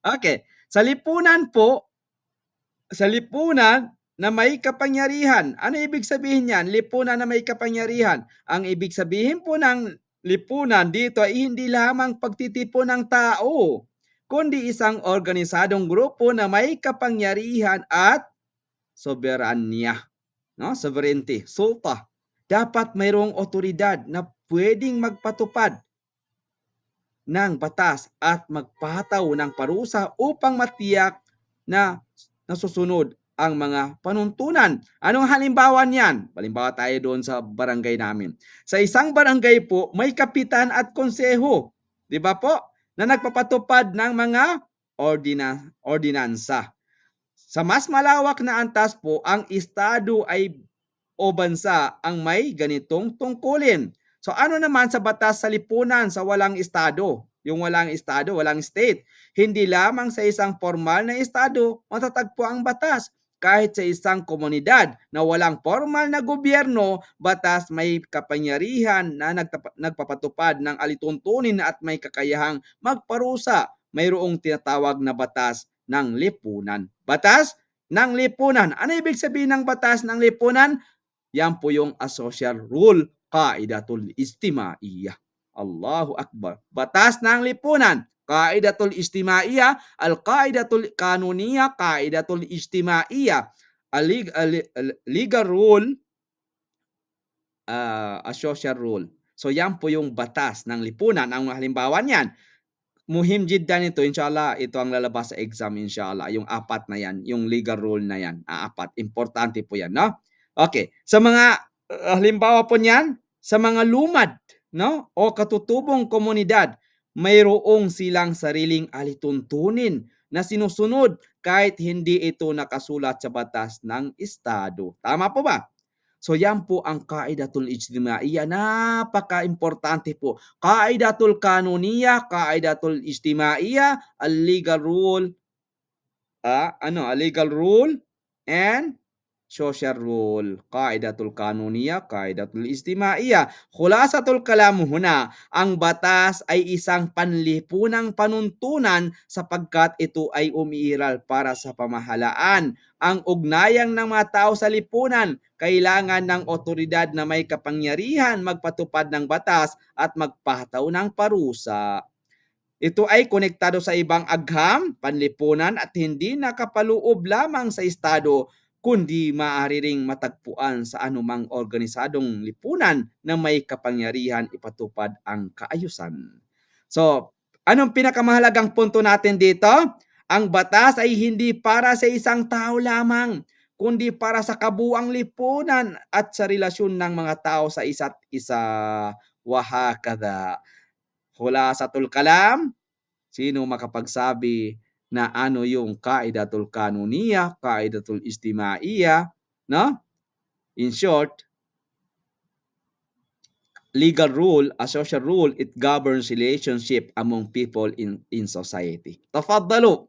Okay. Sa lipunan na may kapangyarihan. Ano ibig sabihin niyan? Lipunan na may kapangyarihan. Ang ibig sabihin po ng lipunan dito ay hindi lamang pagtitipon ng tao, kundi isang organisadong grupo na may kapangyarihan at soberanya, no? Sovereignty, sulta. Dapat mayroong otoridad na pwedeng magpatupad ng batas at magpataw ng parusa upang matiyak na nasusunod ang mga panuntunan. Anong halimbawa niyan? Halimbawa tayo doon sa barangay namin. Sa isang barangay po, may kapitan at konseho, di ba po? Na nagpapatupad ng mga ordinansa. Sa mas malawak na antas po, ang estado ay o bansa ang may ganitong tungkulin. So ano naman sa batas sa lipunan sa walang estado? Yung walang estado, walang state. Hindi lamang sa isang formal na estado matatagpo ang batas. Kahit sa isang komunidad na walang formal na gobyerno, batas may kapangyarihan na nagpapatupad ng alituntunin at may kakayahang magparusa. Mayroong tinatawag na batas ng lipunan. Batas ng lipunan. Ano ibig sabihin ng batas ng lipunan? Yan po yung asocial rule, kaidatul istimaiyah. Allahu Akbar. Batas ng lipunan, kaidatul istimaiyah, al-kaidatul kanuniyah, kaidatul istimaiyah, legal rule, a social rule. So yan po yung batas ng lipunan. Ang halimbawa niyan, muhim jiddan ito, inshallah, ito ang lalabas sa exam, inshallah, yung apat na yan, yung legal rule na yan, apat, importante po yan, no? Okay, sa mga halimbawa po niyan, sa mga lumad, no, o katutubong komunidad, mayroong silang sariling alituntunin na sinusunod kahit hindi ito nakasulat sa batas ng estado. Tama po ba? So yan po ang kaidatul ijtimaiya. Napaka-importante po. Kaidatul kanuniya, kaidatul ijtimaiya, a legal rule and social rule. Kaidatul kanuniya, kaidatul ijtimaiya. Khulasatul kalam huna, ang batas ay isang panlipunang panuntunan sapagkat ito ay umiiral para sa pamahalaan. Ang ugnayang ng mga tao sa lipunan, kailangan ng otoridad na may kapangyarihan magpatupad ng batas at magpataw ng parusa. Ito ay konektado sa ibang agham, panlipunan at hindi nakapaloob lamang sa estado, kundi maaari ring matagpuan sa anumang organisadong lipunan na may kapangyarihan ipatupad ang kaayusan. So, anong pinakamahalagang punto natin dito? Ang batas ay hindi para sa isang tao lamang, kundi para sa kabuuang lipunan at sa relasyon ng mga tao sa isa't isa. Wahakadha. Khulasatul kalam, sino makapagsabi na ano yung kaidatul kanuniyah, kaidatul istimaiyah, no? In short, legal rule, a social rule, it governs relationship among people in society. Tafaddalu.